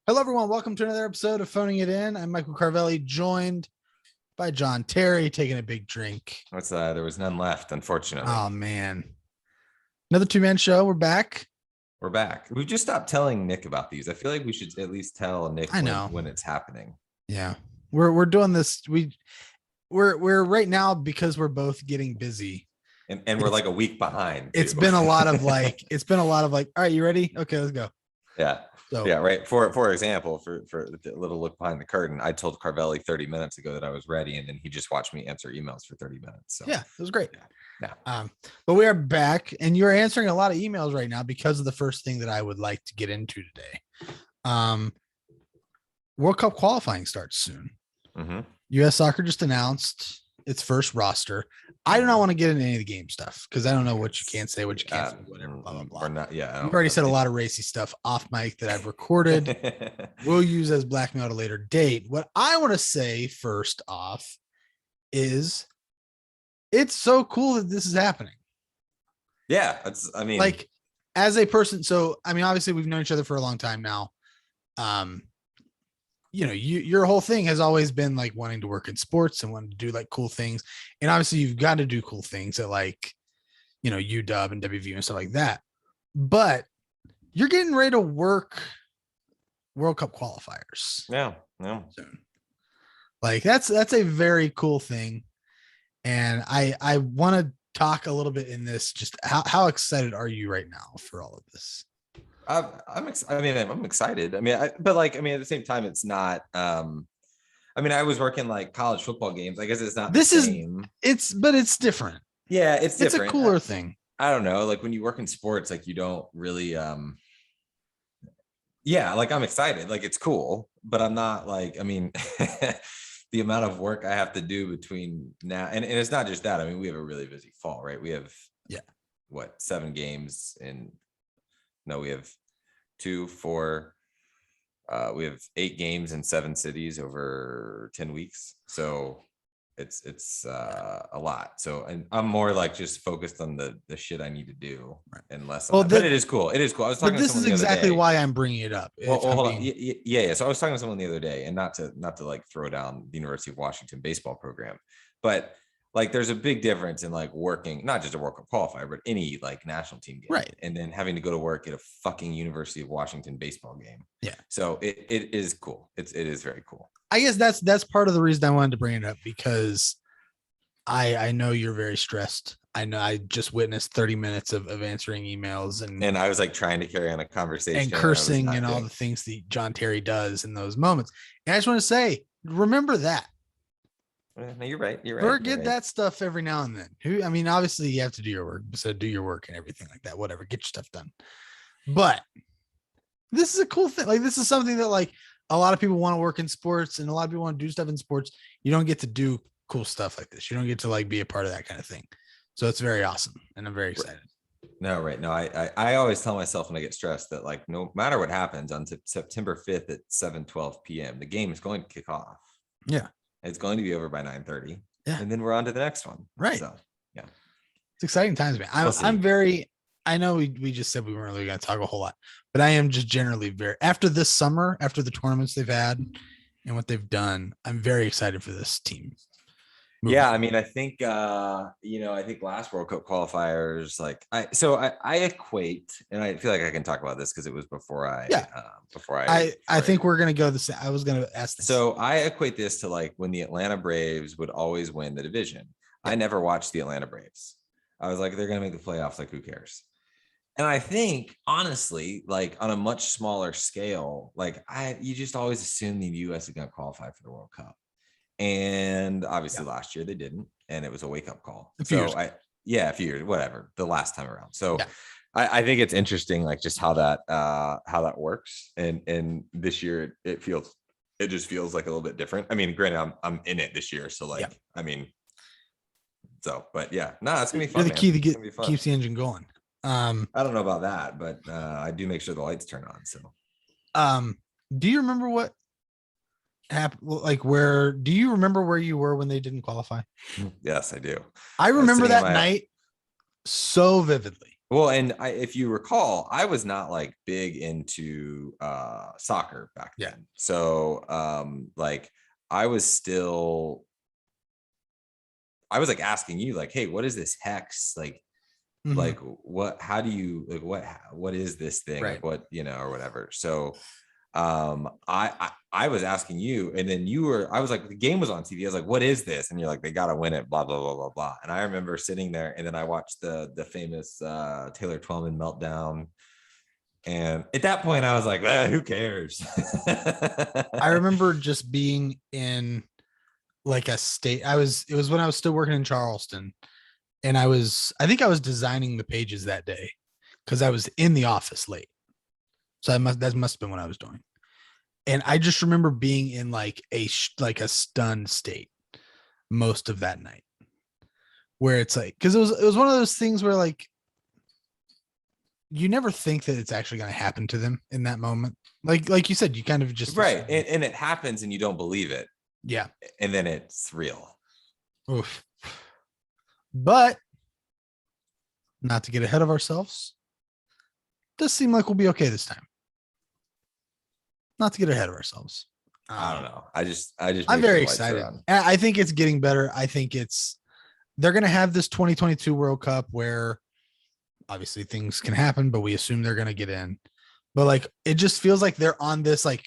Hello, everyone. Welcome to another episode of Phoning It In. I'm Michael Carvelli, joined by John Terry, taking a big drink. There was none left, unfortunately. Oh, man. Another two-man show. We're back. We're back. We've just stopped telling Nick about these. I feel like we should at least tell Nick when it's happening. Yeah. We're doing this. We're right now because we're both getting busy. And we're like a week behind. It's been a lot of like, all right, you ready? Okay, let's go. Yeah. So, yeah, right. For example, for a little look behind the curtain, I told Carvelli 30 minutes ago that I was ready, and then he just watched me answer emails for 30 minutes. So yeah, it was great. Yeah. But we are back, and you're answering a lot of emails right now because of the first thing that I would like to get into today. World Cup qualifying starts soon. Mm-hmm. U.S. Soccer just announced its first roster. I do not want to get into any of the game stuff because I don't know what you can say, what you can't say, whatever, blah, blah, blah. We're not, yeah. We've already said a lot of racy stuff off mic that I've recorded. We'll use as blackmail at a later date. What I want to say first off is it's so cool that this is happening. Yeah. Like as a person. So, obviously we've known each other for a long time now. Your whole thing has always been like wanting to work in sports and wanting to do like cool things. And obviously you've got to do cool things at like, UW and WVU and stuff like that. But you're getting ready to work World Cup qualifiers. Yeah. Soon. Like that's a very cool thing. And I want to talk a little bit in this, just how excited are you right now for all of this? I'm excited. At the same time, it's not. I was working like college football games. I guess it's not. But it's different. Yeah, it's different. It's a cooler thing. I don't know. Like when you work in sports, like you don't really. Yeah, like I'm excited. Like it's cool, but I'm not like. The amount of work I have to do between now and it's not just that. We have a really busy fall, right? We have 7 games we have 2, 4. We have 8 games in 7 cities over 10 weeks. So it's a lot. So, and I'm more like just focused on the shit I need to do and less. But it is cool. It is cool. I was talking. But this is exactly why I'm bringing it up. Well, hold on. Yeah. So I was talking to someone the other day, and not to like throw down the University of Washington baseball program, but like there's a big difference in like working, not just a World Cup qualifier, but any like national team game. Right. And then having to go to work at a fucking University of Washington baseball game. Yeah. So it is cool. It is very cool. I guess that's part of the reason I wanted to bring it up, because I know you're very stressed. I know I just witnessed 30 minutes of answering emails and I was like trying to carry on a conversation and cursing and all the things that John Terry does in those moments. And I just want to say, remember that. No, you're right. Forget that stuff every now and then. Obviously you have to do your work, so do your work and everything like that, whatever, get your stuff done. But this is a cool thing. Like this is something that like a lot of people want to work in sports and a lot of people want to do stuff in sports. You don't get to do cool stuff like this. You don't get to like be a part of that kind of thing. So it's very awesome. And I'm very excited. No, right. No, I always tell myself when I get stressed that like, no matter what happens on September 5th at 7:12 PM, the game is going to kick off. Yeah. It's going to be over by 9:30. Yeah. And then we're on to the next one. Right. So, yeah. It's exciting times, man. I know we just said we weren't really going to talk a whole lot, but I am just generally after this summer, after the tournaments they've had and what they've done, I'm very excited for this team. Yeah, I think I think last World Cup qualifiers, like I equate, and I feel like I can talk about this because it was before I think we're gonna go the same. I was gonna ask this. So I equate this to like when the Atlanta Braves would always win the division. I never watched the Atlanta Braves. I was like, they're gonna make the playoffs, like who cares? And I think honestly, like on a much smaller scale, like you just always assume the US is gonna qualify for the World Cup. And obviously last year they didn't, and it was a wake-up call. A few years, whatever, the last time around. So I think it's interesting, like just how that works. And this year it just feels like a little bit different. Granted, I'm in it this year, so like but yeah, it's gonna be fun. You're the key to keeps the engine going. I don't know about that, but I do make sure the lights turn on. So do you remember what happened? Like, do you remember where you were when they didn't qualify? Yes, I do. I remember that night so vividly. Well, and if you recall, I was not like big into soccer back Yeah. then. So like I was still I was like asking you like, hey, what is this hex? Mhm. Like what, how do you like what is this thing? Right. Like what, or whatever. So I was asking you, and then I was like, the game was on TV. I was like, what is this? And you're like, they gotta win it, blah, blah, blah, blah, blah. And I remember sitting there, and then I watched the famous Taylor Twellman meltdown. And at that point, I was like, who cares? I remember just being in like a state. It was when I was still working in Charleston, and I think I was designing the pages that day because I was in the office late. So that must have been what I was doing. And I just remember being in like like a stunned state most of that night, where it's like, because it was one of those things where like you never think that it's actually going to happen to them in that moment. Like you said, you kind of just Right. And it happens and you don't believe it. Yeah. And then it's real. Oof. But not to get ahead of ourselves, does seem like we'll be okay this time. Not to get ahead of ourselves. I don't know. I just I'm very excited. I think it's getting better. I think they're going to have this 2022 World Cup where obviously things can happen, but we assume they're going to get in. But like, it just feels like they're on this like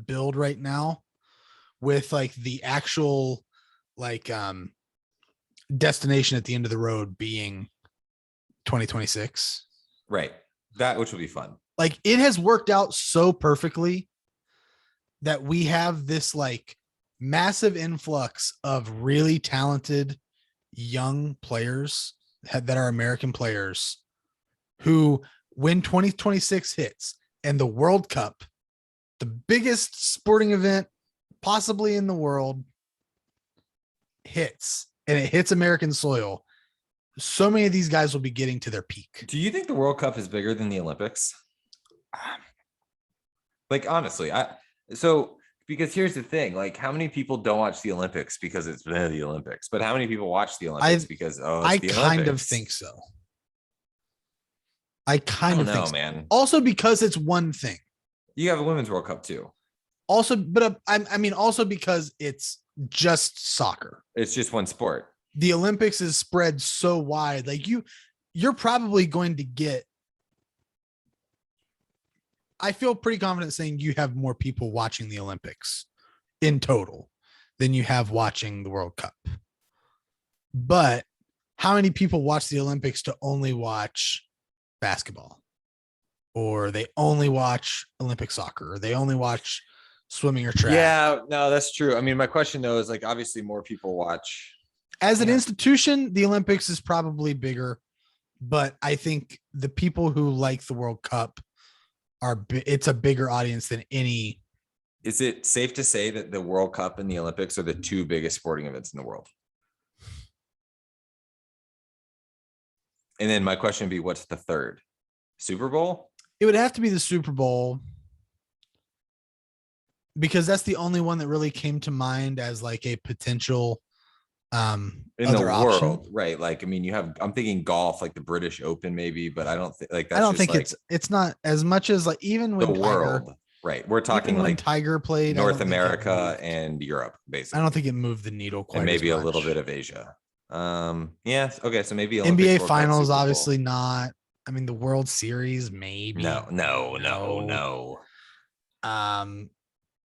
build right now with like the actual like destination at the end of the road being 2026. Right. That, which will be fun. Like it has worked out so perfectly that we have this like massive influx of really talented young players that are American players who, when 2026 hits and the World Cup, the biggest sporting event possibly in the world, hits and it hits American soil, so many of these guys will be getting to their peak. Do you think the World Cup is bigger than the Olympics? Like, honestly, because here's the thing, like how many people don't watch the Olympics because it's the Olympics, but how many people watch the Olympics because I kind of think so. I don't think so. Man. Also because it's one thing. You have a women's World Cup too. Also, but I mean also because it's just soccer. It's just one sport. The Olympics is spread so wide. Like you're probably going to get, I feel pretty confident saying you have more people watching the Olympics in total than you have watching the World Cup. But how many people watch the Olympics to only watch basketball? Or they only watch Olympic soccer, or they only watch swimming or track? Yeah, no, that's true. I mean, my question though is like, obviously more people watch. As an institution, the Olympics is probably bigger, but I think the people who like the World Cup it's a bigger audience than any. Is it safe to say that the World Cup and the Olympics are the two biggest sporting events in the world? And then my question would be, what's the third? Super Bowl? It would have to be the Super Bowl, because that's the only one that really came to mind as like a potential in the world, right? Like, I mean, I'm thinking golf, like the British Open, maybe, but I don't think like that's. I don't think like, it's not as much as like even when the world, right? We're talking like Tiger played North America and Europe, basically. I don't think it moved the needle quite. And maybe a little bit of Asia. Yeah. Okay, so maybe NBA Finals, obviously not. I mean, the World Series, maybe. No.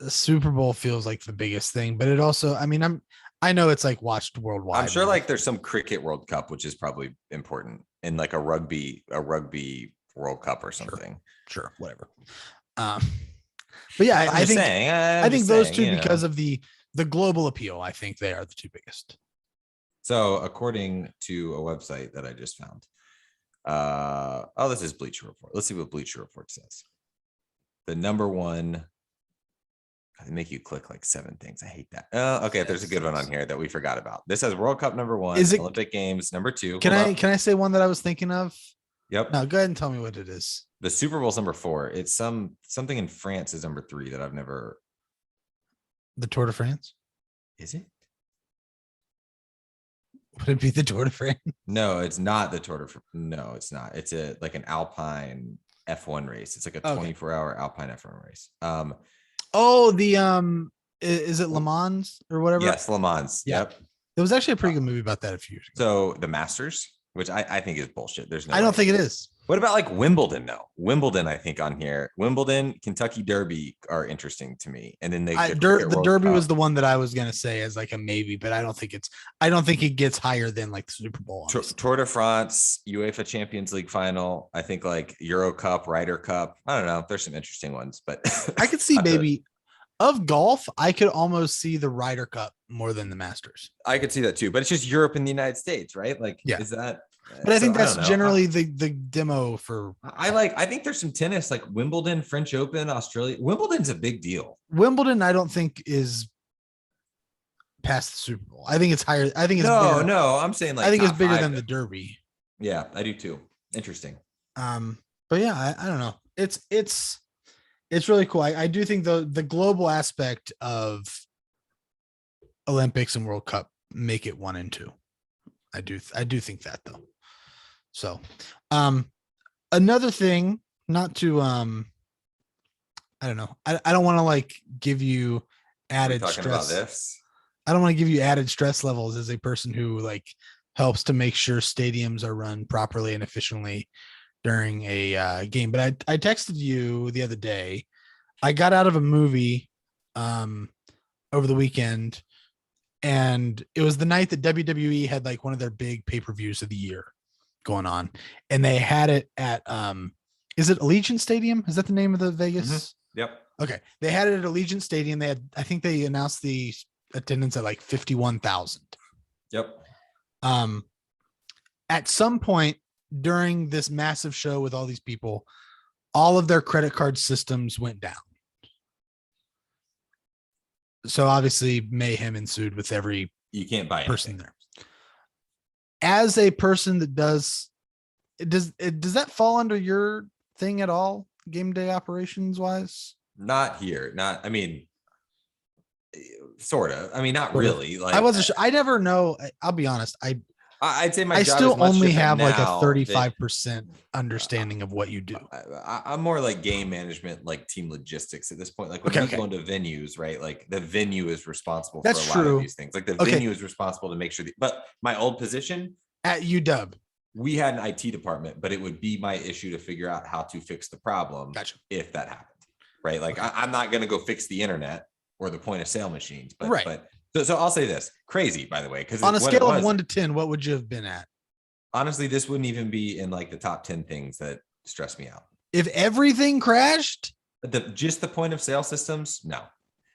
The Super Bowl feels like the biggest thing, but it also, I mean, I know it's like watched worldwide. I'm sure like there's some cricket World Cup, which is probably important, and like a rugby World Cup or something. Sure, whatever. But yeah, I think those two, because of the global appeal, I think they are the two biggest. So according to a website that I just found, this is Bleacher Report. Let's see what Bleacher Report says. The number one. They make you click like 7 things. I hate that. Okay, there's a good one on here that we forgot about. This has World Cup number 1, Olympic Games number 2. Can I say one that I was thinking of? Yep. No, go ahead and tell me what it is. The Super Bowl's number 4. It's something in France is number 3 that I've never. The Tour de France? Is it? Would it be the Tour de France? No, it's not the Tour de. No, it's not. It's like an Alpine F1 race. It's like a Okay. 24-hour Alpine F1 race. Oh, the is it Le Mans or whatever? Yes, Le Mans. Yeah. Yep. There was actually a pretty good movie about that a few years ago. So the Masters, which I think is bullshit. There's no. I don't way. think it is. What about like Wimbledon though? Wimbledon, I think on here, Wimbledon, Kentucky Derby are interesting to me. And then The Derby was the one that I was gonna say as like a maybe, but I don't think it gets higher than like the Super Bowl. Tour de France, UEFA Champions League final. I think like Euro Cup, Ryder Cup. I don't know. There's some interesting ones, but I could see maybe of golf. I could almost see the Ryder Cup more than the Masters. I could see that too, but it's just Europe and the United States, right? Like, yeah. Is that? But I think that's generally the demo for. I think there's some tennis like Wimbledon, French Open, Australia. Wimbledon's a big deal. Wimbledon, I don't think is past the Super Bowl. I think it's higher. I think it's no. I'm saying like I think it's bigger than the Derby. Yeah, I do too. Interesting. But yeah, I don't know. It's really cool. I do think the global aspect of Olympics and World Cup make it 1 and 2. I do think that though. So, another thing, not to, I don't know. I don't want to like give you added stress. About this? I don't want to give you added stress levels as a person who like helps to make sure stadiums are run properly and efficiently during a game. But I texted you the other day. I got out of a movie over the weekend, and it was the night that WWE had like one of their big pay-per-views of the year going on, and they had it at is it Allegiant Stadium? Is that the name of the Vegas? Mm-hmm. Yep. Okay. They had it at Allegiant Stadium. I think they announced the attendance at like 51,000. Yep. At some point during this massive show with all these people, all of their credit card systems went down. So obviously mayhem ensued with every you can't buy person anything. There. As a person that does that fall under your thing at all, game day operations wise? Not here. Not, I mean, sort of. I mean, not really. Like I wasn't sure. I never know. I'll be honest. I'd say I still only have like a 35% understanding of what you do. I'm more like game management, like team logistics at this point. Like when you go into venues, right? Like the venue is responsible for a lot of these things. Like the venue is responsible to make sure but my old position at UW, we had an IT department, but it would be my issue to figure out how to fix the problem if that happened, right? Like I'm not going to go fix the internet or the point of sale machines, but so I'll say this, crazy, by the way, because on a scale of 1 to 10, what would you have been at? Honestly, this wouldn't even be in like the top 10 things that stress me out. If everything crashed, just the point of sale systems, no,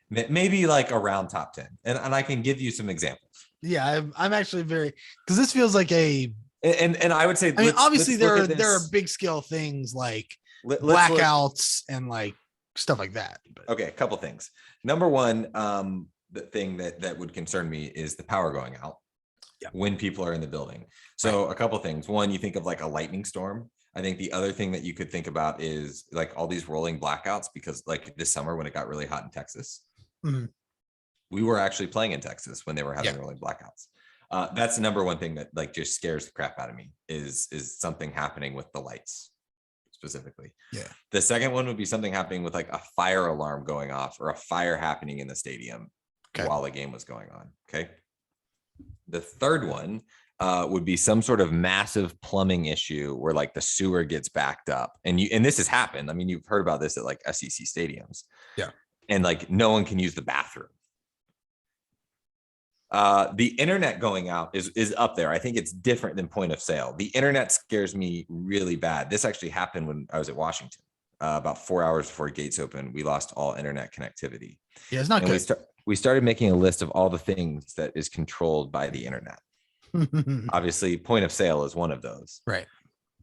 maybe like around top 10, and I can give you some examples. Yeah, I'm actually because this feels like and I would say, I mean, obviously there are big scale things like blackouts and like stuff like that. But. Okay, a couple things. Number one, the thing that would concern me is the power going out when people are in the building. So a couple things. One, you think of like a lightning storm. I think the other thing that you could think about is like all these rolling blackouts, because like this summer when it got really hot in Texas, we were actually playing in Texas when they were having rolling blackouts. That's the number one thing that like just scares the crap out of me is something happening with the lights specifically. Yeah. The second one would be something happening with like a fire alarm going off or a fire happening in the stadium while the game was going on. Okay. The third one would be some sort of massive plumbing issue where like the sewer gets backed up, and this has happened. I mean, you've heard about this at like SEC stadiums. Yeah. And like no one can use the bathroom. The internet going out is up there. I think it's different than point of sale. The internet scares me really bad. This actually happened when I was at Washington. About 4 hours before gates open, we lost all internet connectivity. Yeah, it's not good. We started making a list of all the things that is controlled by the internet. Obviously, point of sale is one of those. Right.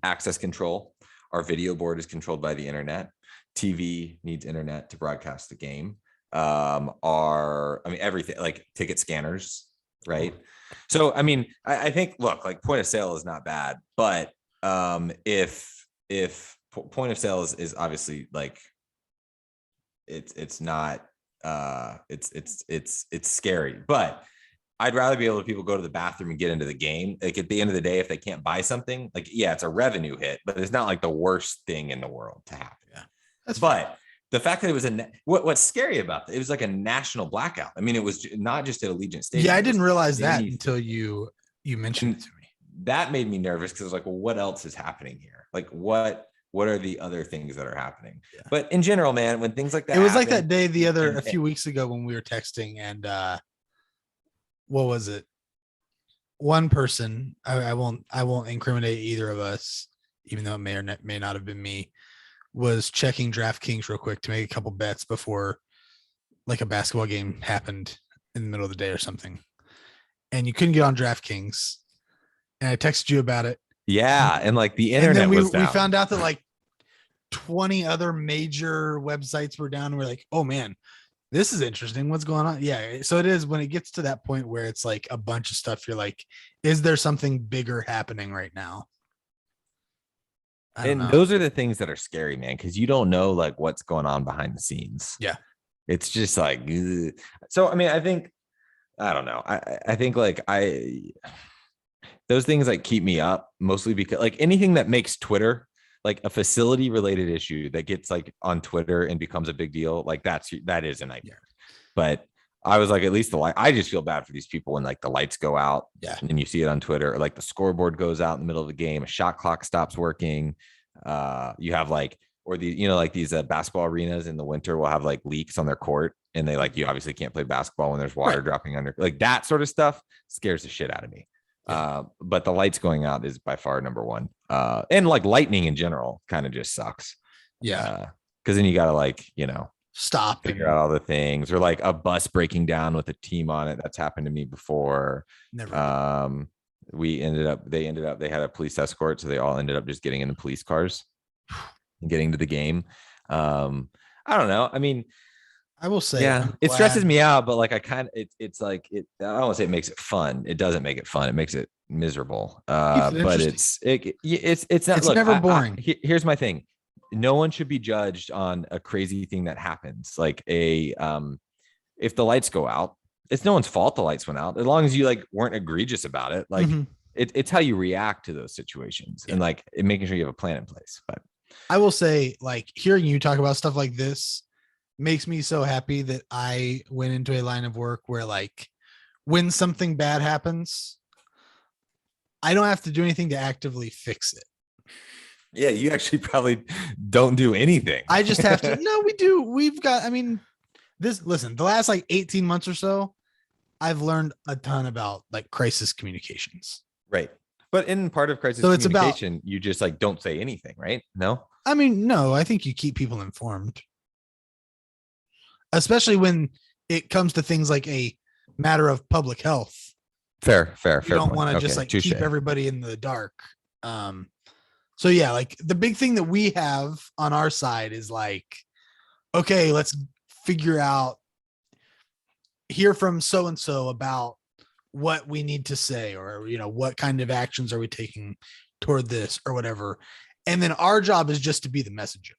Access control. Our video board is controlled by the internet. TV needs internet to broadcast the game. Everything like ticket scanners, right? So, I mean, I think, look, like point of sale is not bad, but if point of sale is obviously like, it's not, it's scary, but I'd rather be able to people go to the bathroom and get into the game. Like at the end of the day, if they can't buy something, like, yeah, it's a revenue hit, but it's not like the worst thing in the world to happen. Yeah. That's But fair. the fact that it was what's scary about it was like a national blackout. I mean, it was not just at Allegiant Stadium. Yeah, I didn't realize that anything. until you mentioned it to me. That made me nervous because I was like, well, what else is happening here? Like what are the other things that are happening? Yeah. But in general, man, when things like that It was happen, like that day a few weeks ago when we were texting and what was it? One person, I won't incriminate either of us, even though it may or may not have been me, was checking DraftKings real quick to make a couple bets before like a basketball game happened in the middle of the day or something. And you couldn't get on DraftKings. And I texted you about it. Yeah. And like the internet and then was down. we found out that like 20 other major websites were down. And we're like, oh man, this is interesting. What's going on? Yeah. So it is when it gets to that point where it's like a bunch of stuff. You're like, is there something bigger happening right now? And those are the things that are scary, man, because you don't know like what's going on behind the scenes. Yeah. It's just like, ugh. So, I mean, I don't know. I think like those things like keep me up mostly because like anything that makes Twitter like a facility related issue that gets like on Twitter and becomes a big deal. Like that is a nightmare. But I was like, at least the light, I just feel bad for these people when like the lights go out. Yeah. And you see it on Twitter, or like the scoreboard goes out in the middle of the game, a shot clock stops working. You have like, or like these basketball arenas in the winter will have like leaks on their court, and they like, you obviously can't play basketball when there's water dropping under, like that sort of stuff scares the shit out of me. Yeah. But the lights going out is by far number one. And like lightning in general kind of just sucks. Yeah. Because then you got to like, stop, figure out all the things, or like a bus breaking down with a team on it. That's happened to me before. Never. They had a police escort, so they all ended up just getting in the police cars and getting to the game. I don't know. I mean, I will say, yeah, it stresses me out, but like it's like I don't want to say it makes it fun. It doesn't make it fun. It makes it miserable. But it's not. It's never boring. Here's my thing. No one should be judged on a crazy thing that happens. Like if the lights go out, it's no one's fault the lights went out, as long as you like weren't egregious about it. Like it's how you react to those situations, and like making sure you have a plan in place. But I will say, like, hearing you talk about stuff like this makes me so happy that I went into a line of work where like when something bad happens, I don't have to do anything to actively fix it. Yeah, you actually probably don't do anything. I just have to. No, we do. We've got, I mean, listen, the last like 18 months or so, I've learned a ton about like crisis communications. Right. But in part of crisis communication, you just like don't say anything, right? No? I mean, no, I think you keep people informed. Especially when it comes to things like a matter of public health. Fair. You don't want to just like keep everybody in the dark. So yeah, like the big thing that we have on our side is like, okay, let's hear from so-and-so about what we need to say, or, what kind of actions are we taking toward this or whatever. And then our job is just to be the messenger.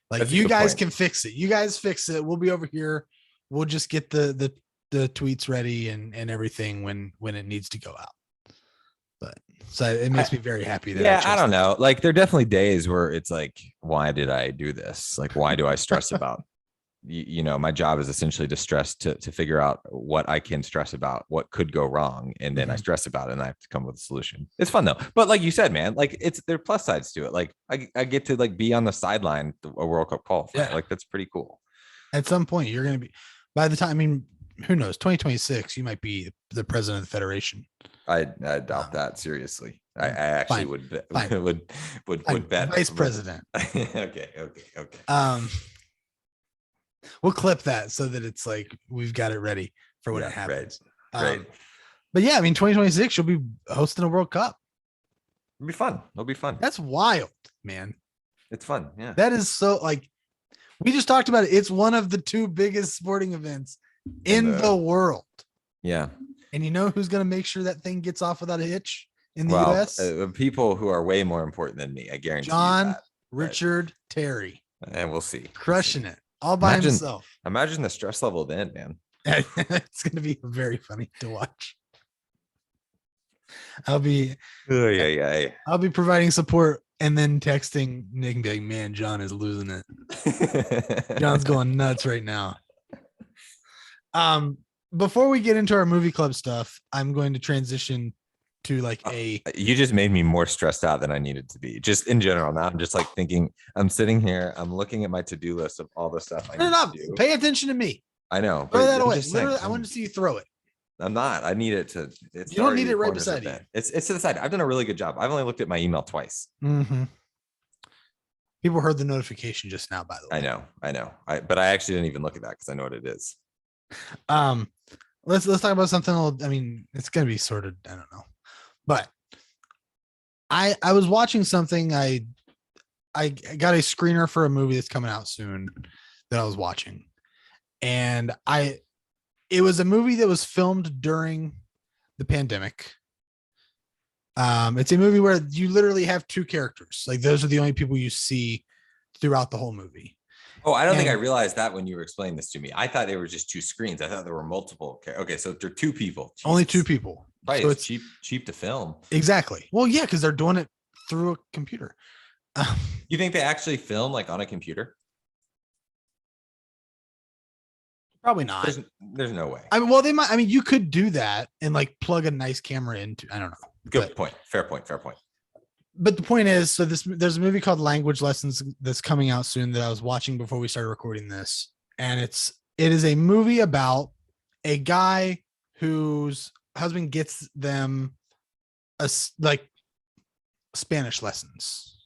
Like, you guys can fix it. You guys fix it. We'll be over here. We'll just get the tweets ready and everything when it needs to go out. But so it makes me very happy that I don't know. Like, there are definitely days where it's like, why did I do this? Like, why do I stress about? My job is essentially to stress to figure out what I can stress about, what could go wrong, and then I stress about it, and I have to come with a solution. It's fun though. But like you said, man, like there are plus sides to it. Like I get to like be on the sideline a World Cup qualifier. Yeah. Like that's pretty cool. At some point, you're gonna be. By the time, I mean, who knows? 2026, you might be the president of the federation. I doubt that seriously. I actually would bet vice president. Okay. We'll clip that so that it's like we've got it ready for when it happens. Right. But yeah, I mean, 2026, you'll be hosting a World Cup. It'll be fun. That's wild, man. It's fun. Yeah. That is so, like, we just talked about it. It's one of the two biggest sporting events in the world. Yeah. And you know who's going to make sure that thing gets off without a hitch in the US? People who are way more important than me. I guarantee John, you that. Richard, Terry. And we'll see. Crushing it all by himself. Imagine the stress level then, man. It's gonna be very funny to watch. I'll be Oh, yeah, yeah. I'll be providing support and then texting Nick and be like, man, John is losing it. John's going nuts right now. Before we get into our movie club stuff, I'm going to transition to like a You just made me more stressed out than I needed to be. Just in general. Now I'm just like thinking, I'm sitting here, I'm looking at my to-do list of all the stuff I turn need it up. to do. Pay attention to me. I know. Throw that I'm away. just saying, Literally, I want to see you throw it. I'm not. I need it to. It's You don't already need the it right corners of beside you. that. It's to the side. I've done a really good job. I've only looked at my email twice. Mm-hmm. People heard the notification just now, by the way. I know. But I actually didn't even look at that because I know what it is. Let's talk about something. I mean, it's gonna be sort of, I don't know, but I was watching something. I got a screener for a movie that's coming out soon that I was watching, and it was a movie that was filmed during the pandemic. It's a movie where you literally have two characters. Like those are the only people you see throughout the whole movie. Oh, I don't think I realized that when you were explaining this to me. I thought there were just two screens. I thought there were multiple. Okay, so there are two people. Jesus. Only two people. Right, So it's cheap to film. Exactly. Well, yeah, because they're doing it through a computer. You think they actually film like on a computer? Probably not. There's no way. I mean, well, they might. I mean, you could do that and like plug a nice camera into. I don't know. Good point. Fair point. But the point is, so there's a movie called Language Lessons that's coming out soon that I was watching before we started recording this, and it is a movie about a guy whose husband gets them like Spanish lessons,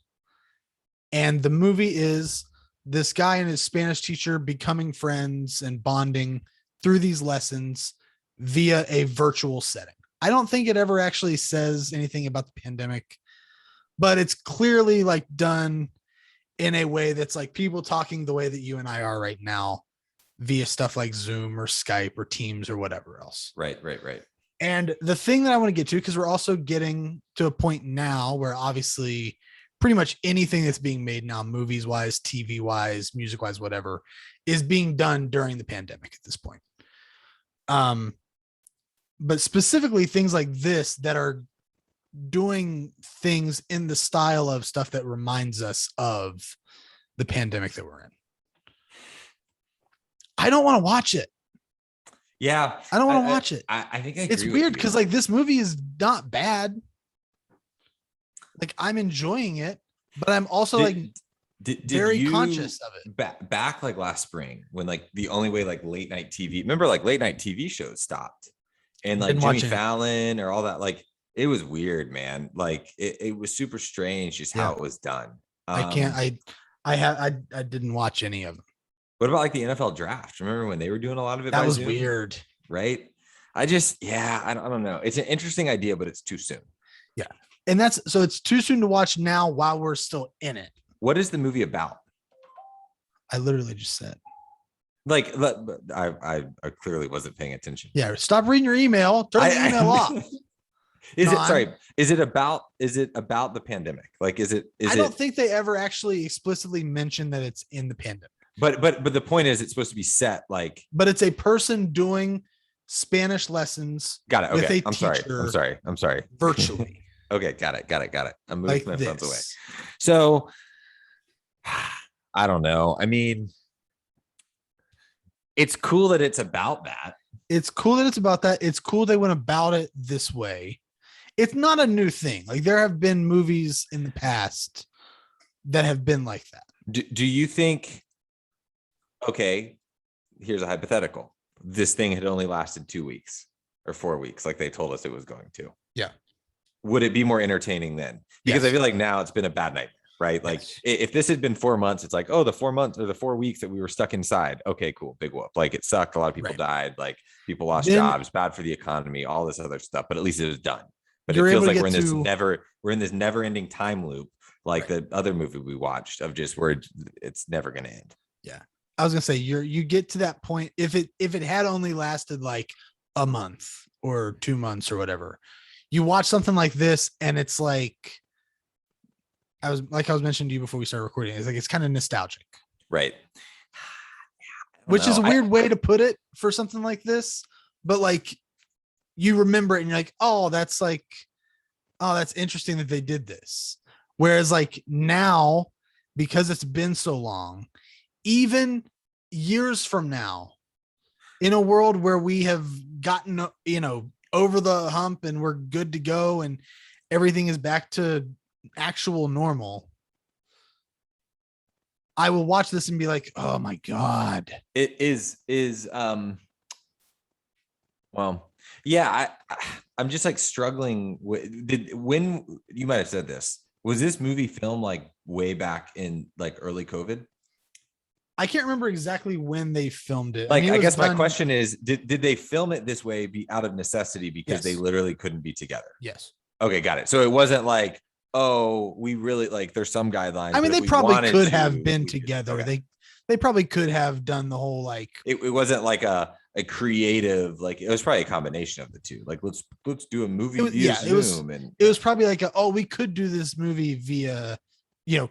and the movie is this guy and his Spanish teacher becoming friends and bonding through these lessons via a virtual setting. I don't think it ever actually says anything about the pandemic, but it's clearly like done in a way that's like people talking the way that you and I are right now via stuff like Zoom or Skype or Teams or whatever else. Right. And the thing that I want to get to, because we're also getting to a point now where obviously pretty much anything that's being made now, movies wise, TV wise, music wise, whatever, is being done during the pandemic at this point. But specifically things like this that are doing things in the style of stuff that reminds us of the pandemic that we're in. I don't want to watch it. Yeah. I don't want to watch it. I think it's weird because like this movie is not bad. Like I'm enjoying it, but I'm also very conscious of it. Back like last spring when like the only way like late night TV, remember like late night TV shows stopped and like Jimmy Fallon or all that, like it was weird, man. Like it was super strange just how it was done. I didn't watch any of them. What about like the NFL draft? Remember when they were doing a lot of it? That was weird, right? I don't know. It's an interesting idea, but it's too soon. Yeah. And it's too soon to watch now while we're still in it. What is the movie about? I literally just said. Like, I clearly wasn't paying attention. Yeah. Stop reading your email. Turn the email off. Is it about the pandemic? Like, I don't think they ever actually explicitly mentioned that it's in the pandemic. But the point is, it's supposed to be set like. But it's a person doing Spanish lessons. Got it. Okay. I'm sorry. Virtually. Okay. Got it. I'm moving like my this. phones away. So, I don't know. I mean, it's cool that it's about that. It's cool that it's about that. It's cool they went about it this way. It's not a new thing. Like there have been movies in the past that have been like that. Do you think? Okay, here's a hypothetical. This thing had only lasted 2 weeks or 4 weeks, like they told us it was going to. Yeah. Would it be more entertaining then? Because Yes. I feel like now it's been a bad nightmare, right? Like if this had been 4 months, it's like, oh, the 4 months or the 4 weeks that we were stuck inside. Okay, cool. Big whoop. Like it sucked. A lot of people died. Like people lost jobs, bad for the economy, all this other stuff. But at least it was done. But it feels like we're in this never ending time loop, like the other movie we watched of just where it's never going to end. Yeah. I was gonna say you get to that point if it had only lasted like a month or 2 months or whatever, you watch something like this and it's like I was mentioning to you before we started recording. It's like it's kind of nostalgic, right? don't which is know. a weird way to put it for something like this, but like you remember it and you're like, oh, that's like, oh, that's interesting that they did this. Whereas like now, because it's been so long, even years from now, in a world where we have gotten, over the hump and we're good to go and everything is back to actual normal, I will watch this and be like, oh my God. It is well, yeah, I'm just like struggling with when you might have said this. Was this movie filmed like way back in like early COVID? I can't remember exactly when they filmed it. Like, it I was guess my done- question is, did they film it this way be out of necessity because they Yes. literally couldn't be together? Yes. Okay, got it. So it wasn't like, oh, we really like there's some guidelines. I mean, but if they we probably wanted could to, have been we could. together. Okay. They probably could have done the whole like It wasn't like a creative, like it was probably a combination of the two. Like let's do a movie It was- via yeah, it was- Zoom, and it was probably like we could do this movie via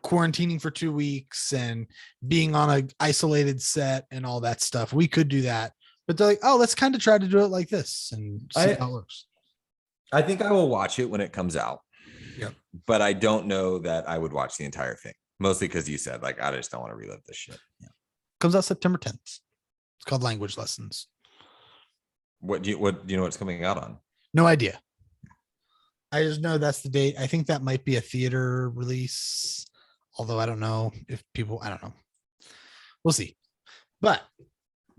quarantining for 2 weeks and being on a isolated set and all that stuff. We could do that, but they're like, oh, let's kind of try to do it like this and see how it works. I think I will watch it when it comes out. Yep. But I don't know that I would watch the entire thing. Mostly because you said like I just don't want to relive this shit. Comes out September 10th. It's called Language Lessons. What do you know what's coming out on? No idea. I just know that's the date. I think that might be a theater release, although I don't know if I don't know. We'll see. But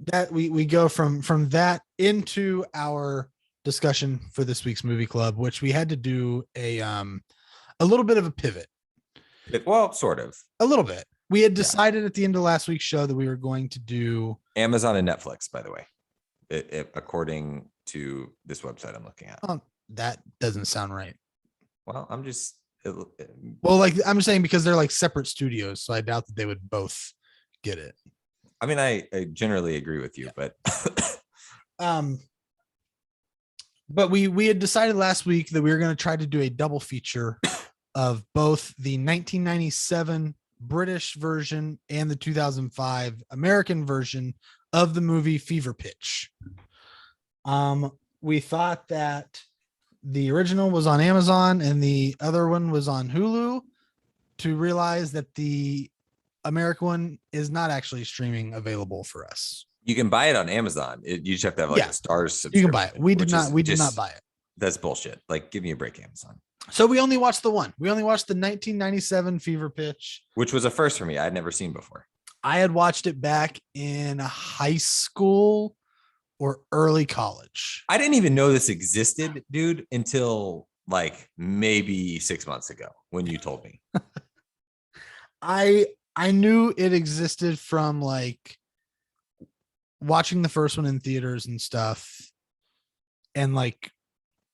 that we go from that into our discussion for this week's movie club, which we had to do a little bit of a pivot. Well, sort of. A little bit. We had decided at the end of last week's show that we were going to do Amazon and Netflix, by the way, according to this website I'm looking at. Oh, that doesn't sound right. Well, I'm just. Well, like I'm saying, because they're like separate studios, so I doubt that they would both get it. I mean, I generally agree with you, but but we had decided last week that we were going to try to do a double feature of both the 1997 British version and the 2005 American version of the movie Fever Pitch. We thought that the original was on Amazon and the other one was on Hulu, to realize that the American one is not actually streaming available for us. you can buy it on Amazon. You just have to have like a Stars. You can buy it. We did which not buy it. That's bullshit. Like, give me a break, Amazon. So we only watched the one. We only watched the 1997 Fever Pitch, Which was a first for me. I'd never seen before. I had watched it back in high school or early college. I didn't even know this existed, dude, until like maybe 6 months ago when you told me. I knew it existed from like watching the first one in theaters and stuff, and like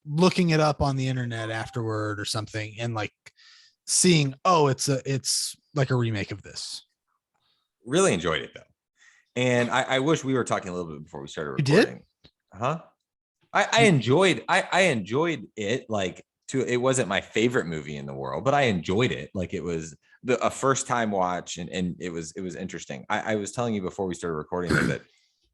looking it up on the internet afterward or something, and like seeing, oh, it's like a remake of this. Really enjoyed it though. And I wish we were talking a little bit before we started You recording. did? Huh? I enjoyed it. Like, it wasn't my favorite movie in the world, but I enjoyed it. Like, it was a first time watch, and it was interesting. I was telling you before we started recording that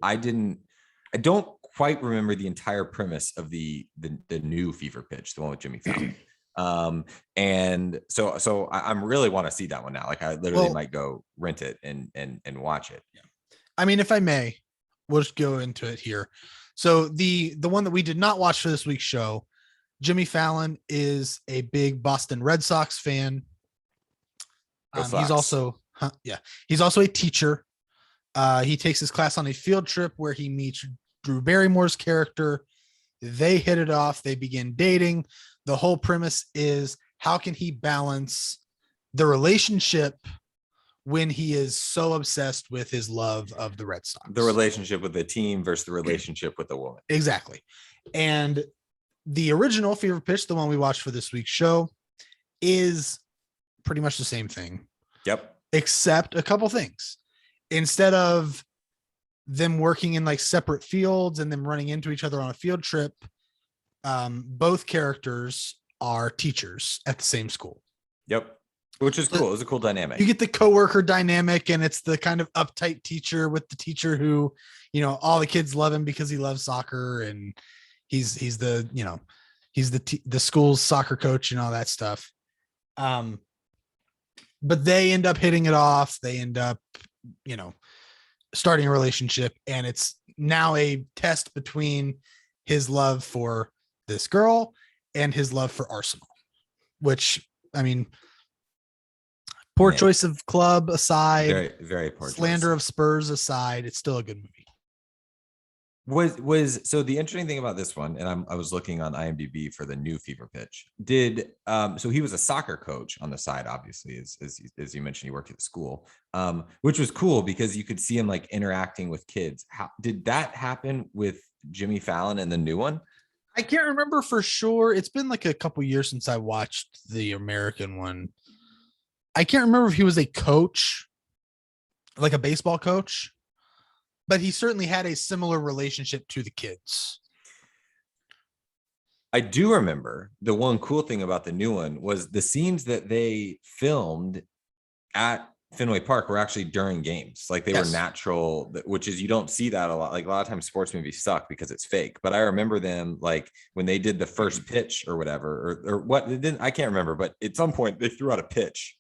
I don't quite remember the entire premise of the new Fever Pitch, the one with Jimmy Fallon. And so I'm really want to see that one now. Like, I literally might go rent it and watch it. Yeah. I mean, if I may, we'll just go into it here. So the one that we did not watch for this week's show, Jimmy Fallon is a big Boston Red Sox fan. He's also a teacher. He takes his class on a field trip where he meets Drew Barrymore's character. They hit it off. They begin dating. The whole premise is, how can he balance the relationship when he is so obsessed with his love of the Red Sox? The relationship with the team versus the relationship with the woman. Exactly. And the original Fever Pitch, the one we watched for this week's show, is pretty much the same thing. Yep. Except a couple things. Instead of them working in like separate fields and them running into each other on a field trip, both characters are teachers at the same school. Yep. which is So cool. It was a cool dynamic. you get the coworker dynamic, and it's the kind of uptight teacher with the teacher who, all the kids love him because he loves soccer, and he's the he's the school's soccer coach and all that stuff. But they end up hitting it off. They end up, starting a relationship, and it's now a test between his love for this girl and his love for Arsenal, which, I mean, poor Man, choice of club aside, very, very poor slander choice. of Spurs aside, it's still a good movie. Was so the interesting thing about this one, and I was looking on IMDb for the new Fever Pitch. So he was a soccer coach on the side, obviously, as you mentioned, he worked at the school, which was cool because you could see him like interacting with kids. How did that happen with Jimmy Fallon and the new one? I can't remember for sure. It's been like a couple years since I watched the American one. I can't remember if he was a coach, like a baseball coach, but he certainly had a similar relationship to the kids. I do remember the one cool thing about the new one was the scenes that they filmed at Fenway Park were actually during games. Like they were natural, which is, you don't see that a lot. Like a lot of times sports movies suck because it's fake, but I remember them like when they did the first pitch or whatever, or what it didn't, I can't remember, but at some point they threw out a pitch.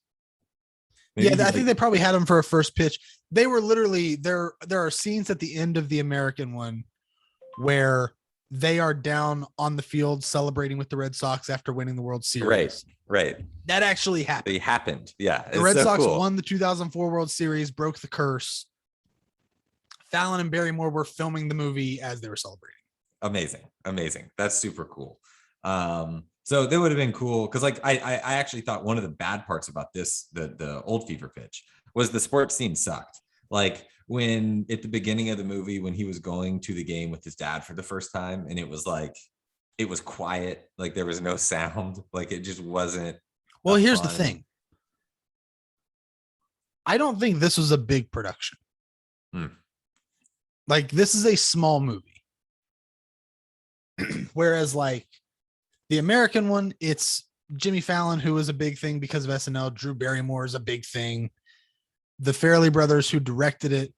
Maybe I think they probably had him for a first pitch. They were literally there. There are scenes at the end of the American one where they are down on the field celebrating with the Red Sox after winning the World Series. Right. That actually happened. It happened. Yeah. The Red Sox won the 2004 World Series, broke the curse. Fallon and Barrymore were filming the movie as they were celebrating. Amazing. That's super cool. So that would have been cool because like I actually thought one of the bad parts about this, the old Fever Pitch, was the sports scene sucked. Like when at the beginning of the movie, when he was going to the game with his dad for the first time, and it was like it was quiet, like there was no sound, like it just wasn't. Well, here's the thing. I don't think this was a big production. Like this is a small movie. Whereas like the American one, it's Jimmy Fallon, who was a big thing because of SNL. Drew Barrymore is a big thing. The Farrelly brothers who directed it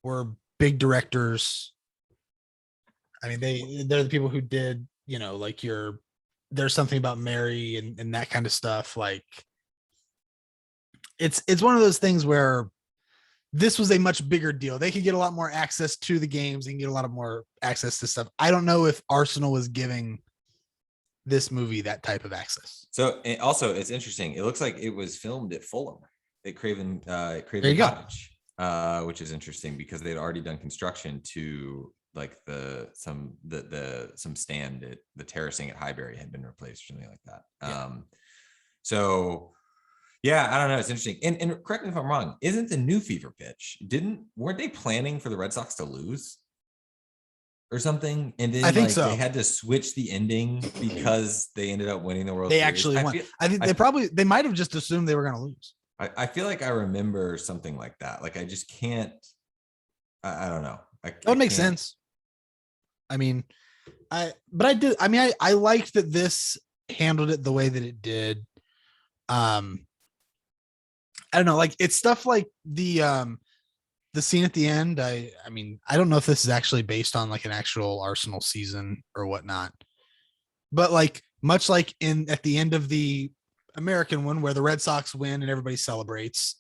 were big directors. I mean, they're the people who did, like There's Something About Mary and that kind of stuff. Like it's one of those things where this was a much bigger deal. They could get a lot more access to the games and get a lot of more access to stuff. I don't know if Arsenal was giving this movie that type of access. So also it's interesting. It looks like it was filmed at Fulham at Craven Cottage, which is interesting because they'd already done construction to like some stand at the terracing at Highbury had been replaced or something like that. Yeah. So yeah, I don't know. It's interesting. And correct me if I'm wrong. Isn't the new Fever Pitch? Weren't they planning for the Red Sox to lose or something? And then I think so. They had to switch the ending because they ended up winning the World Series. They actually won. I think they might have just assumed they were going to lose. I feel like I remember something like that. Like I just can't. I don't know. That would make sense. I mean, I liked that this handled it the way that it did. I don't know, like it's stuff like the scene at the end. I mean, I don't know if this is actually based on like an actual Arsenal season or whatnot, but like much like at the end of the American one where the Red Sox win and everybody celebrates,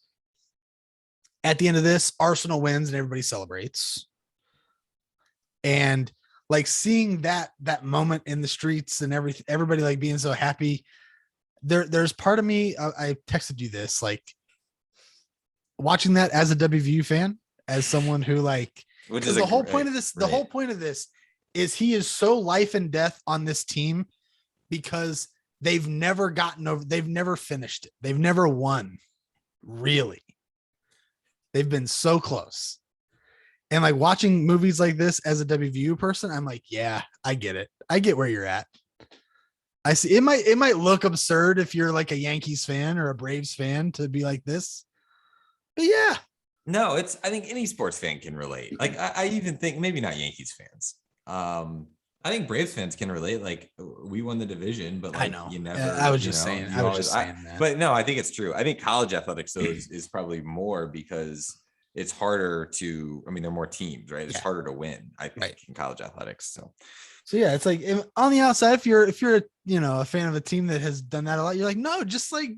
at the end of this, Arsenal wins and everybody celebrates. And like seeing that moment in the streets and everybody like being so happy, there's part of me, I texted you this, like watching that as a WVU fan, as someone who like, because the whole point of this is he is so life and death on this team because they've never finished it. They've never won, really. They've been so close. And like watching movies like this as a WVU person, I'm like, yeah, I get it. I get where you're at. I see it might look absurd if you're like a Yankees fan or a Braves fan to be like this. But yeah. No, I think any sports fan can relate. Like I even think maybe not Yankees fans. I think Braves fans can relate. Like we won the division, but I like know. you I never, was you just know, saying. I you was always. just saying that. But no, I think it's true. I think college athletics though is probably more because it's harder to. I mean, there are more teams, right? It's Yeah. harder to win. I think Right. in college athletics. So So yeah, it's like on the outside, if you're a fan of a team that has done that a lot, you're like, no, just like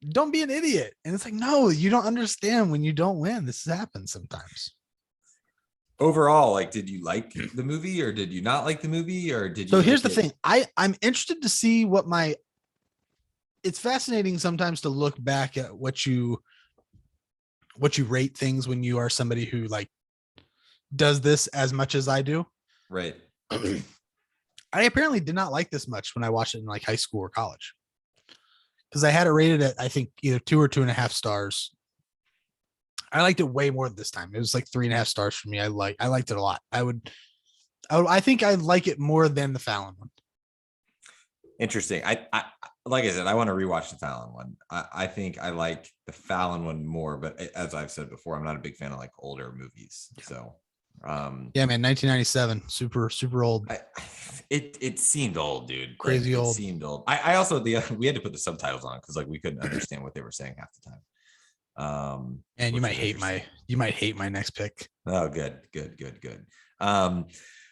don't be an idiot. And it's like, no, you don't understand when you don't win. This happens sometimes. overall, like, did you like the movie or did you not like the movie or did you So here's like the it? thing. I'm interested to see what my it's fascinating sometimes to look back at what you rate things when you are somebody who like does this as much as I do. Right. I apparently did not like this much when I watched it in like high school or college. Because I had it rated at I think either 2 or 2.5 stars. I liked it way more this time. It was like 3.5 stars for me. I liked it a lot. I think I like it more than the Fallon one. Interesting. I like I said, I want to rewatch the Fallon one. I think I like the Fallon one more, but as I've said before, I'm not a big fan of like older movies. So Yeah, man, 1997, super old. It seemed old, dude. Crazy Like, old. It seemed old. I also we had to put the subtitles on because like we couldn't understand what they were saying half the time. And you which might was hate interesting. my next pick. Oh, good.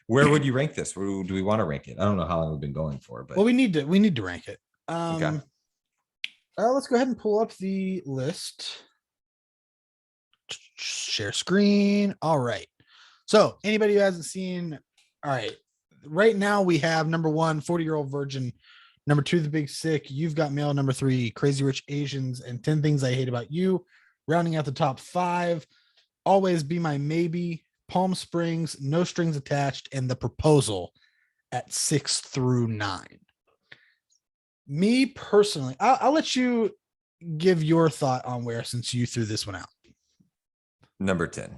Where would you rank this? Where do we want to rank it? I don't know how long we've been going for, but Well, we need to rank it. okay. Let's go ahead and pull up the list. Share screen. All right. So anybody who hasn't seen, all right. Right now we have number 1, 40-Year-Old Virgin. Number 2, The Big Sick. You've Got Mail. Number 3, Crazy Rich Asians and 10 Things I Hate About You. Rounding out the top 5, Always Be My Maybe, Palm Springs, No Strings Attached, and The Proposal at 6 through 9. Me personally, I'll let you give your thought on where since you threw this one out. Number 10.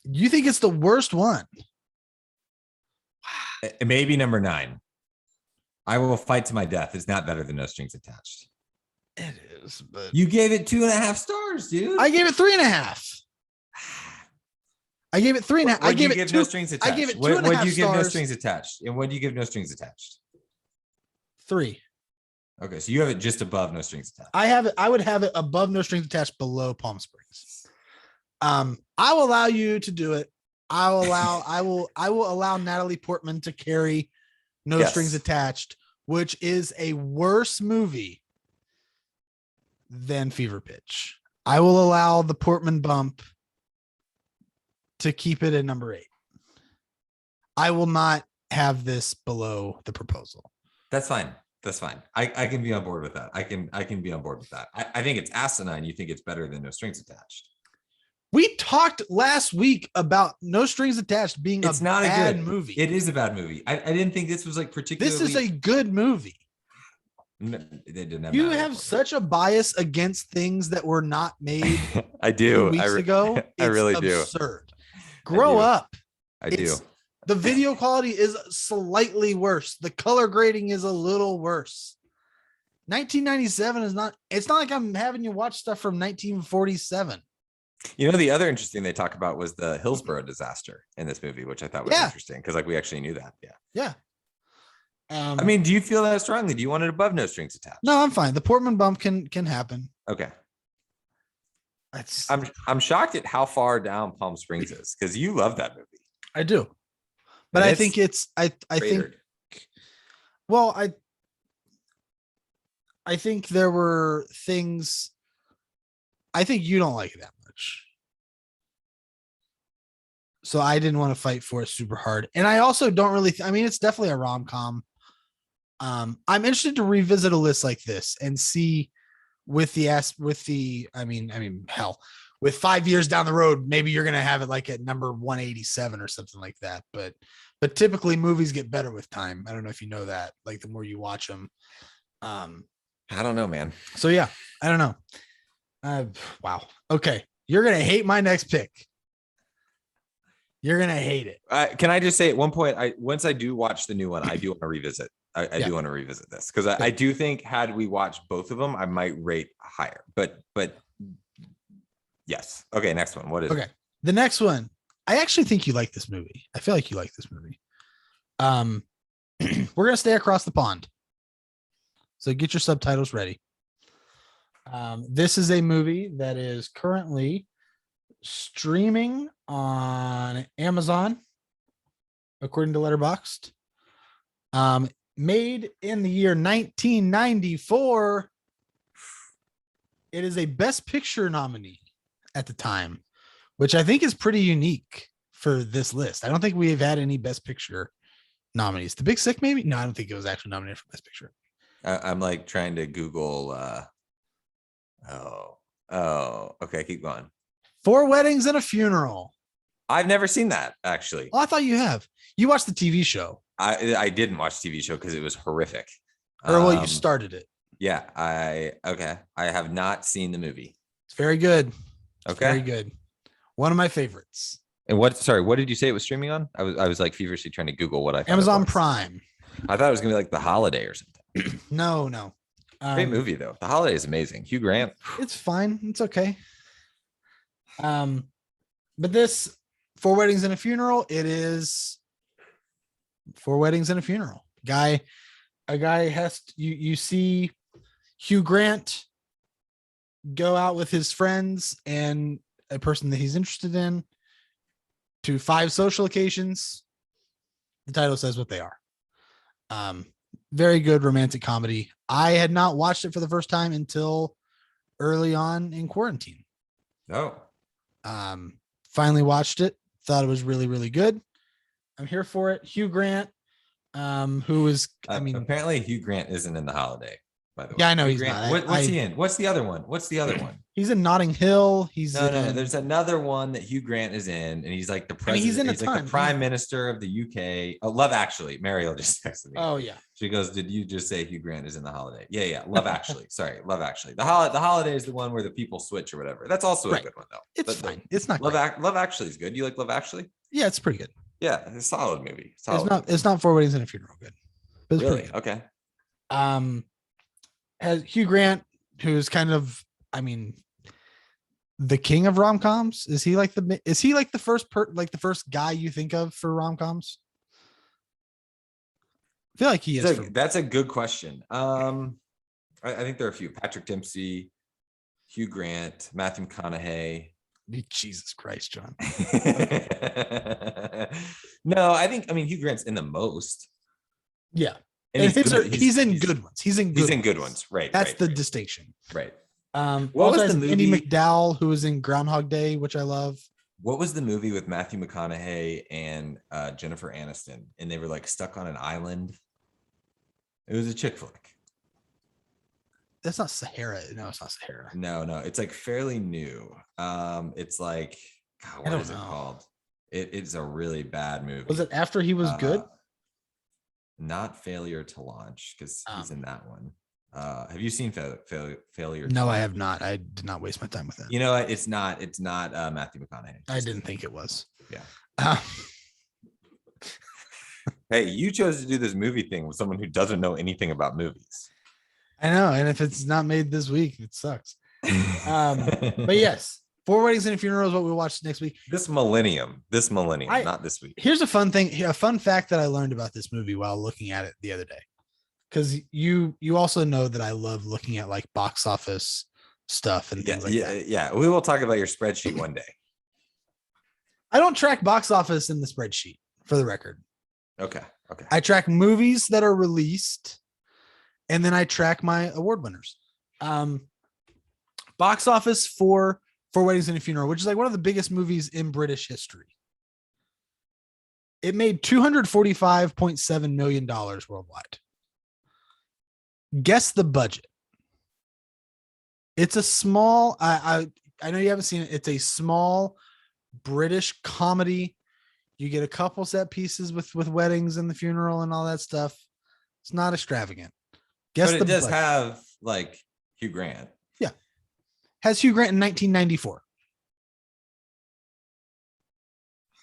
You think it's the worst one? Maybe number 9. I will fight to my death. It's not better than No Strings Attached. It is, but you gave it 2.5 stars, dude. I gave it 3.5. I gave it 3.5. I gave it 2. No Strings Attached. I gave it 2.5 What do you give No stars. Strings Attached? And what do you give No Strings Attached? 3. Okay, so you have it just above No Strings Attached. I have it. I would have it above No Strings Attached, below Palm Springs. I will allow you to do it. I will allow Natalie Portman to carry No Strings Attached, which is a worse movie than Fever Pitch. I will allow the Portman bump to keep it at number 8. I will not have this below The Proposal. That's fine. I can be on board with that. I can be on board with that. I think it's asinine. You think it's better than No Strings Attached. We talked last week about No Strings Attached being it's not bad a good movie. It is a bad movie. I didn't think this was like particularly. This is a good movie. They didn't have. You have such a bias against things that were not made. I do. 2 weeks ago. It's I really absurd. Grow up. I do. The video quality is slightly worse. The color grading is a little worse. 1997 is not. It's not like I'm having you watch stuff from 1947. You know, the other interesting they talk about was the Hillsborough disaster in this movie, which I thought was interesting because like we actually knew that. Yeah. I mean, do you feel that strongly? Do you want it above No Strings Attached? No, I'm fine. The Portman bump can happen. Okay. That's I'm shocked at how far down Palm Springs is because you love that movie. I do. But I think it's I think well, I think there were things I think you don't like it that much. So I didn't want to fight for it super hard. And I also don't really I mean it's definitely a rom-com. I'm interested to revisit a list like this and see with with 5 years down the road, maybe you're going to have it like at number 187 or something like that. But typically movies get better with time. I don't know if you know that, like the more you watch them. I don't know, man. So yeah, I don't know. Wow. Okay. You're going to hate my next pick. You're going to hate it. Can I just say at one point, once I do watch the new one, I do want to revisit. I do want to revisit this because I do think had we watched both of them, I might rate higher. But yes. Okay. Next one. What is it? The next one. I actually think you like this movie. I feel like you like this movie. Um, we're gonna stay across the pond, so get your subtitles ready. This is a movie that is currently streaming on Amazon, according to Letterboxd. Made in the year 1994. It is a Best Picture nominee at the time, which I think is pretty unique for this list. I don't think we've had any Best Picture nominees. The Big Sick, maybe? No, I don't think it was actually nominated for Best Picture. I'm like trying to Google. Okay, keep going. Four Weddings and a Funeral. I've never seen that actually. Oh, I thought you have. You watched the TV show. I didn't watch TV show because it was horrific. Or well, you started it. Yeah, I have not seen the movie. It's very good. It's Okay. very good. One of my favorites. And what did you say it was streaming on? I was like feverishly trying to Google what I thought it Amazon was. Prime. I thought it was gonna be like The Holiday or something. No. Great movie though. The Holiday is amazing. Hugh Grant. It's fine. It's okay. But this Four Weddings and a Funeral, it is Four Weddings and a Funeral. A guy has to, you see Hugh Grant go out with his friends and a person that he's interested in to 5 social occasions. The title says what they are. Very good romantic comedy. I had not watched it for the first time until early on in quarantine. No. Finally watched it. Thought it was really, really good. I'm here for it. Hugh Grant, who is, I mean, apparently Hugh Grant isn't in The Holiday, by the way. Yeah, I know Hugh he's Grant, not. what's he in? What's the other one? He's in Notting Hill. He's No. in, There's another one that Hugh Grant is in, and he's like the I mean, president. he's in a like ton. the prime minister of the UK. Oh, Love Actually. Mariel just texted me. Oh yeah. She goes, "Did you just say Hugh Grant is in The Holiday?" Yeah. Love Actually. Sorry, Love Actually. The Holiday is the one where the people switch or whatever. That's also a Right. good one though. It's fine. It's not Love great. Love Actually is good. You like Love Actually? Yeah, it's pretty good. Yeah, it's a solid movie. Solid It's not Four Weddings and a Funeral good. But it's really pretty good. okay. Has Hugh Grant, who's kind of, I mean, the king of rom-coms. Is he like the first guy you think of for rom-coms? I feel like he is. That's a good question. I think there are a few: Patrick Dempsey, Hugh Grant, Matthew McConaughey. Jesus Christ, John. No, I mean Hugh Grant's in the most. Yeah. And he's in good ones. He's in good ones. Right. That's the distinction. Right. What was was the movie? Andy McDowell, who was in Groundhog Day, which I love. What was the movie with Matthew McConaughey and Jennifer Aniston, and they were like stuck on an island? It was a chick flick. That's not Sahara. No, it's not Sahara. No, it's like fairly new. It's like, God, what is it called? It's a really bad movie. Was it after he was good? Not Failure to Launch, because he's in that one. Have you seen Failure? No, I have not. I did not waste my time with that. You know, it's not Matthew McConaughey. I didn't think it was. Yeah. Hey, you chose to do this movie thing with someone who doesn't know anything about movies. I know, and if it's not made this week, it sucks. But yes, Four Weddings and a Funeral is what we'll watch next week. This millennium, not this week. Here's a fun fact that I learned about this movie while looking at it the other day. Because you also know that I love looking at like box office stuff and things like that. Yeah. We will talk about your spreadsheet one day. I don't track box office in the spreadsheet, for the record. Okay. I track movies that are released, and then I track my award winners. Box office for Four Weddings and a Funeral, which is like one of the biggest movies in British history. It made $245.7 million worldwide. Guess the budget. It's a small, I know you haven't seen it. It's a small British comedy. You get a couple set pieces with weddings and the funeral and all that stuff. It's not extravagant. Guess but it does budget. have like Hugh Grant. Yeah. Has Hugh Grant in 1994.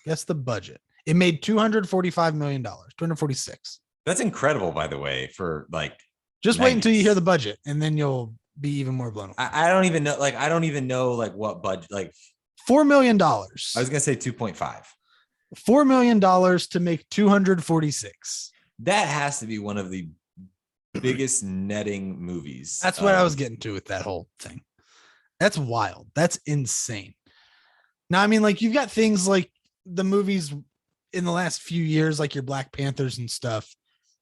Guess the budget. It made $245 million, 246. That's incredible, by the way, for like. Just wait until you hear the budget, and then you'll be even more blown away. I don't even know. Like, I don't even know like what budget. Like $4 million. I was gonna say 2.5. $4 million to make 246. That has to be one of the biggest netting movies. That's what I was getting to with that whole thing. That's wild. That's insane. Now, I mean, like you've got things like the movies in the last few years, like your Black Panthers and stuff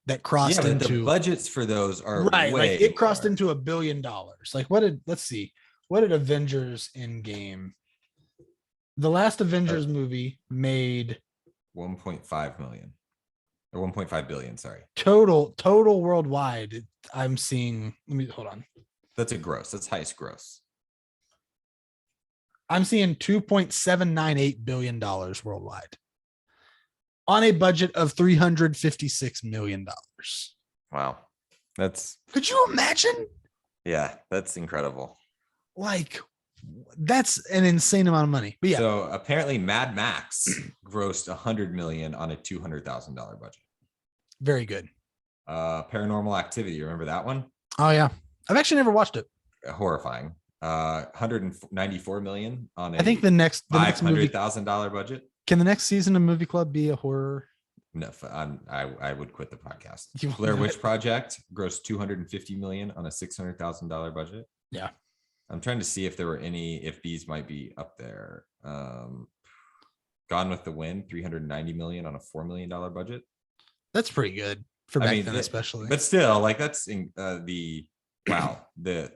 that crossed but into the budgets for those are right. way Like it crossed more. into $1 billion. Like let's see, what did Avengers Endgame? The last Avengers movie made 1.5 million or 1.5 billion. Sorry. total worldwide. I'm seeing, let me hold on. That's a gross. That's highest gross. I'm seeing $2.798 billion worldwide on a budget of $356 million. Wow. Could you imagine? Yeah, that's incredible. Like, that's an insane amount of money. But yeah. So apparently Mad Max grossed 100 million on a $200,000 budget. Very good. Paranormal Activity. Remember that one? Oh yeah. I've actually never watched it. Horrifying. 194 million on a I think the next movie, $500,000 budget. can the next season of Movie Club be a horror? No, I would quit the podcast. You Blair won't. Witch Project grossed 250 million on a $600,000 budget. Yeah. I'm trying to see if there were any, if these might be up there. Gone with the Wind, 390 million on a $4 million budget. That's pretty good for back then, especially. But still, like that's in the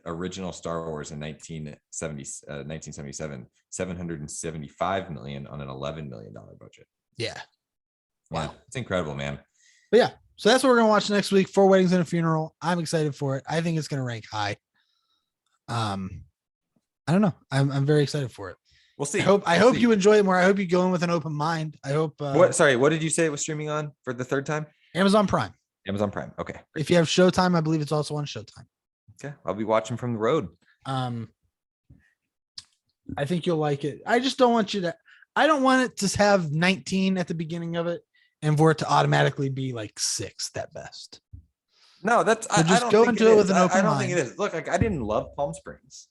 original Star Wars in 1977, 775 million on an $11 million budget. Yeah. Wow. Wow. It's incredible, man. But yeah, so that's what we're gonna watch next week. 4 Weddings and a Funeral. I'm excited for it. I think it's gonna rank high. I don't know. I'm very excited for it. We'll see. I hope you enjoy it more. I hope you go in with an open mind. I hope What did you say it was streaming on for the third time? Amazon Prime. Amazon Prime. Okay. If you have Showtime, I believe it's also on Showtime. Okay. I'll be watching from the road. I think you'll like it. I just don't want I don't want it to have 19 at the beginning of it and for it to automatically be like 6 at best. No, that's So just go into it with an open I don't mind. think it is. Look, like I didn't love Palm Springs.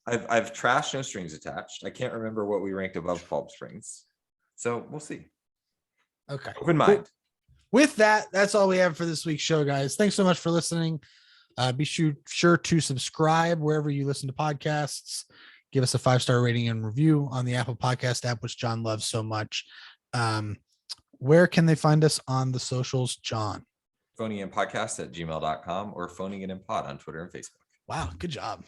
I've trashed No Strings Attached. I can't remember what we ranked above Palm Springs. So we'll see. Okay. Open mind. With that, that's all we have for this week's show, guys. Thanks so much for listening. Be sure to subscribe wherever you listen to podcasts. Give us a 5-star rating and review on the Apple Podcast app, which John loves so much. Where can they find us on the socials, John? phoninginpodcast@gmail.com or phoning it in pod on Twitter and Facebook. Wow, good job.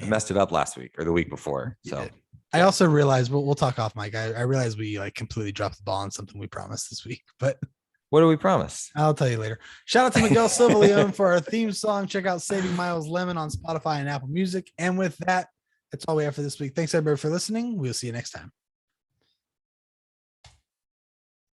I messed it up last week or the week before. You So did. I also realized we'll talk off mic. I realized we like completely dropped the ball on something we promised this week, but what do we promise? I'll tell you later. Shout out to Miguel Silva for our theme song. Check out Saving Miles Lemon on Spotify and Apple Music. And with that, that's all we have for this week. Thanks everybody for listening. We'll see you next time.